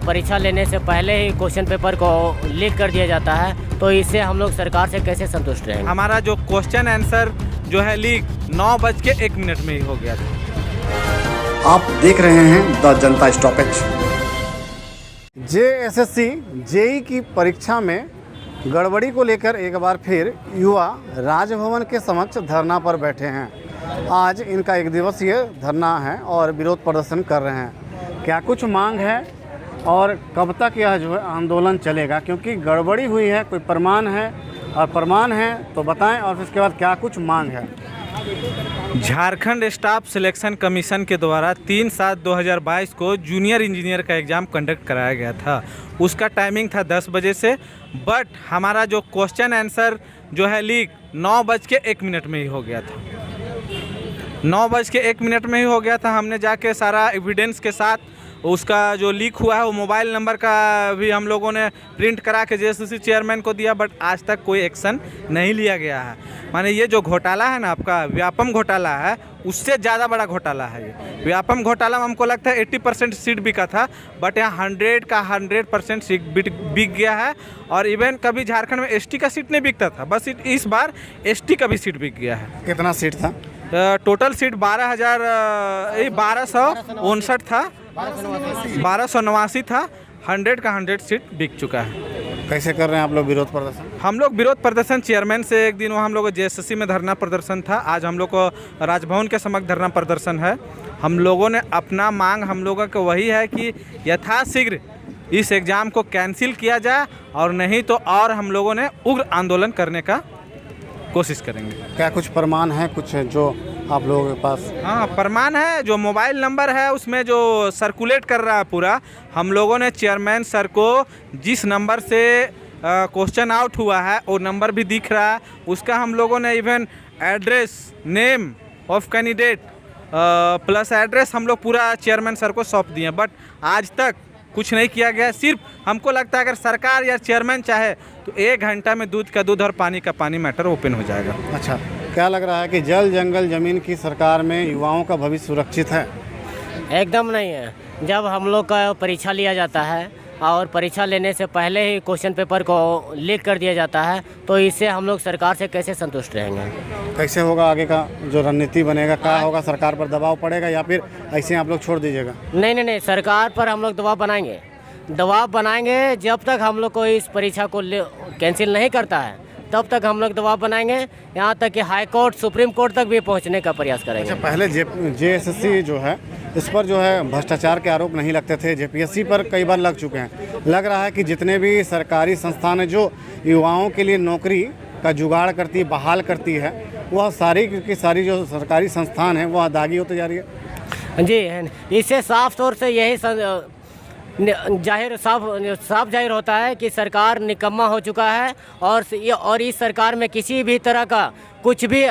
परीक्षा लेने से पहले ही क्वेश्चन पेपर को लीक कर दिया जाता है, तो इससे हम लोग सरकार से कैसे संतुष्ट रहेंगे। हमारा जो क्वेश्चन आंसर जो है लीक 9:01 में ही हो गया था। आप देख रहे हैं the Janata stoppage. JSSC JEE की परीक्षा में गड़बड़ी को लेकर एक बार फिर युवा राजभवन के समक्ष धरना पर बैठे हैं। आज इनका एक दिवसीय धरना है और विरोध प्रदर्शन कर रहे हैं। क्या कुछ मांग है और कब तक यह जो है आंदोलन चलेगा, क्योंकि गड़बड़ी हुई है, कोई प्रमाण है और प्रमाण है तो बताएं, और उसके बाद क्या कुछ मांग है। झारखंड स्टाफ सिलेक्शन कमीशन के द्वारा 3/7/2022 को जूनियर इंजीनियर का एग्ज़ाम कंडक्ट कराया गया था। उसका टाइमिंग था 10 बजे से, बट हमारा जो क्वेश्चन आंसर जो है लीक 9:01 में ही हो गया था। 9:01 में ही हो गया था। हमने जाके सारा एविडेंस के साथ उसका जो लीक हुआ है वो मोबाइल नंबर का भी हम लोगों ने प्रिंट करा के जेएसएससी चेयरमैन को दिया, बट आज तक कोई एक्शन नहीं लिया गया है। माने ये जो घोटाला है ना, आपका व्यापम घोटाला है, उससे ज़्यादा बड़ा घोटाला है ये। व्यापम घोटाला में हमको लगता है 80% सीट बिका था, बट यहाँ 100 का 100% सीट बिक गया है। और इवन कभी झारखंड में एसटी का सीट नहीं बिकता था, बस इस बार एसटी का भी सीट बिक गया है। कितना सीट था? टोटल सीट 1259 था, 1289 था। 100 का 100 सीट बिक चुका है। कैसे कर रहे हैं आप लोग विरोध प्रदर्शन? हम लोग विरोध प्रदर्शन चेयरमैन से एक दिन वहाँ हम लोग जेएसएससी में धरना प्रदर्शन था, आज हम लोग को राजभवन के समक्ष धरना प्रदर्शन है। हम लोगों ने अपना मांग हम लोगों को वही है कि यथाशीघ्र इस एग्ज़ाम को कैंसिल किया जाए, और नहीं तो और हम लोगों ने उग्र आंदोलन करने का कोशिश करेंगे। क्या कुछ प्रमाण है कुछ जो आप लोगों के पास? हाँ, प्रमाण है। जो मोबाइल नंबर है उसमें जो सर्कुलेट कर रहा है पूरा, हम लोगों ने चेयरमैन सर को जिस नंबर से क्वेश्चन आउट हुआ है वो नंबर भी दिख रहा है, उसका हम लोगों ने even address, name of candidate plus address हम लोग पूरा चेयरमैन सर को सौंप दिए, बट आज तक कुछ नहीं किया गया। सिर्फ हमको लगता है अगर सरकार या चेयरमैन चाहे तो 1 घंटा में दूध का दूध और पानी का पानी मैटर ओपन हो जाएगा। अच्छा, क्या लग रहा है कि जल जंगल जमीन की सरकार में युवाओं का भविष्य सुरक्षित है? एकदम नहीं है। जब हम लोग का परीक्षा लिया जाता है और परीक्षा लेने से पहले ही क्वेश्चन पेपर को लीक कर दिया जाता है, तो इससे हम लोग सरकार से कैसे संतुष्ट रहेंगे। कैसे होगा आगे का जो रणनीति बनेगा? क्या होगा? सरकार पर दबाव पड़ेगा या फिर ऐसे आप लोग छोड़ दीजिएगा? नहीं, सरकार पर हम लोग दबाव बनाएंगे। जब तक हम लोग को इस परीक्षा को कैंसिल नहीं करता है तब तक हम लोग दबाव बनाएंगे, यहाँ तक कि हाई कोर्ट, सुप्रीम कोर्ट तक भी पहुँचने का प्रयास करेंगे। अच्छा, पहले जेएसएससी जो है इस पर जो है भ्रष्टाचार के आरोप नहीं लगते थे, जेपीएससी पर कई बार लग चुके हैं। लग रहा है कि जितने भी सरकारी संस्थान हैं जो युवाओं के लिए नौकरी का जुगाड़ करती है, बहाल करती है, वह सारी की सारी जो सरकारी संस्थान हैं वह दागी होती जा रही है। जी, इससे साफ तौर से यही साफ जाहिर होता है कि सरकार निकम्मा हो चुका है, और इस सरकार में किसी भी तरह का कुछ भी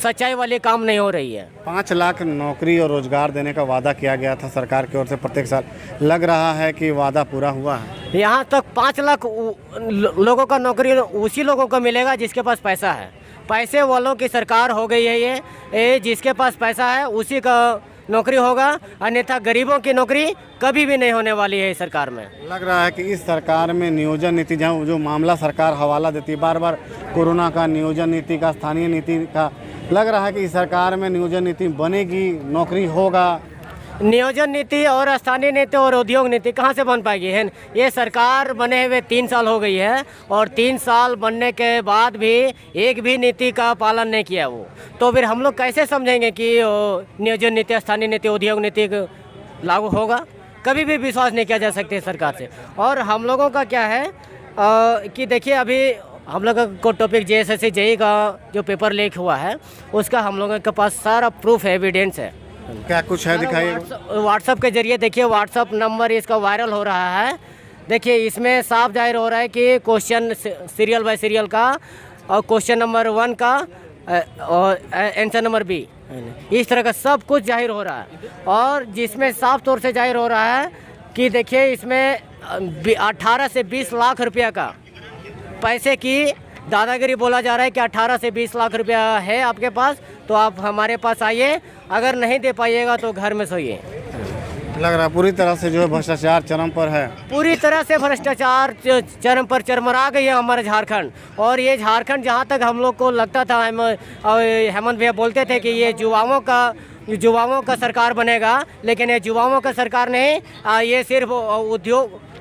सच्चाई वाली काम नहीं हो रही है। 5 लाख नौकरी और रोजगार देने का वादा किया गया था सरकार की ओर से प्रत्येक साल। लग रहा है कि वादा पूरा हुआ है? यहाँ तक 5 लाख लोगों का नौकरी उसी लोगों को मिलेगा जिसके पास पैसा है। पैसे वालों की सरकार हो गई है ये जिसके पास पैसा है उसी का नौकरी होगा, अन्यथा गरीबों की नौकरी कभी भी नहीं होने वाली है इस सरकार में। लग रहा है कि इस सरकार में नियोजन नीति, जहाँ जो मामला सरकार हवाला देती है बार बार, कोरोना का, नियोजन नीति का, स्थानीय नीति का, लग रहा है कि इस सरकार में नियोजन नीति बनेगी, नौकरी होगा। नियोजन नीति और स्थानीय नीति और उद्योग नीति कहाँ से बन पाएगी है? ये सरकार बने हुए 3 साल हो गई है, और 3 साल बनने के बाद भी एक भी नीति का पालन नहीं किया वो, तो फिर हम लोग कैसे समझेंगे कि नियोजन नीति, स्थानीय नीति, उद्योग नीति लागू होगा? कभी भी विश्वास नहीं किया जा सकता सरकार से। और हम लोगों का क्या है कि देखिए, अभी हम लोगों को टॉपिक जेएसएससी जेई का जो पेपर लीक हुआ है उसका हम लोगों के पास सारा प्रूफ है, एविडेंस है। क्या कुछ है दिखाइए? व्हाट्सएप के जरिए देखिए, व्हाट्सएप नंबर इसका वायरल हो रहा है। देखिए, इसमें साफ जाहिर हो रहा है कि क्वेश्चन सीरियल बाय सीरियल का, और क्वेश्चन नंबर 1 का और आंसर नंबर B, इस तरह का सब कुछ जाहिर हो रहा है। और जिसमें साफ तौर से जाहिर हो रहा है कि देखिए, इसमें 18 से 20 लाख रुपया का पैसे की दादागिरी बोला जा रहा है कि 18 से 20 लाख रुपया है आपके पास तो आप हमारे पास आइए, अगर नहीं दे पाइएगा तो घर में सोइए। लग रहा है पूरी तरह से जो है भ्रष्टाचार चरम पर है। पूरी तरह से भ्रष्टाचार चरम पर चरमरा गई है हमारा झारखंड। और ये झारखंड जहाँ तक हम लोग को लगता था, हेमंत भैया बोलते थे कि ये युवाओं का सरकार बनेगा, लेकिन ये युवाओं का सरकार नहीं, ये सिर्फ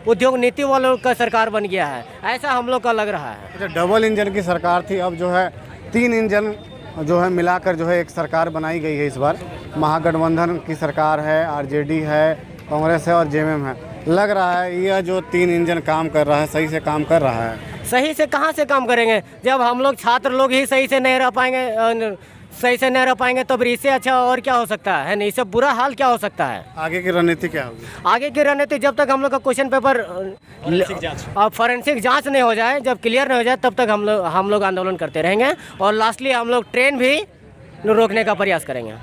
उद्योग नीति वालों का सरकार बन गया है, ऐसा हम लोग का लग रहा है। अच्छा, डबल इंजन की सरकार थी, अब जो है 3 इंजन जो है मिलाकर जो है एक सरकार बनाई गई है। इस बार महागठबंधन की सरकार है, आरजेडी है, कांग्रेस है और जेएमएम है। लग रहा है यह जो 3 इंजन काम कर रहा है, सही से काम कर रहा है? सही से कहाँ से काम करेंगे जब हम लोग छात्र लोग ही सही से नहीं रह पाएंगे, तो फिर इससे अच्छा और क्या हो सकता है ना? इससे बुरा हाल क्या हो सकता है? आगे की रणनीति क्या होगी? आगे की रणनीति जब तक हम लोग का क्वेश्चन पेपर फॉरेंसिक जांच नहीं हो जाए, जब क्लियर नहीं हो जाए, तब तक हम लोग आंदोलन करते रहेंगे और लास्टली हम लोग ट्रेन भी रोकने का प्रयास करेंगे।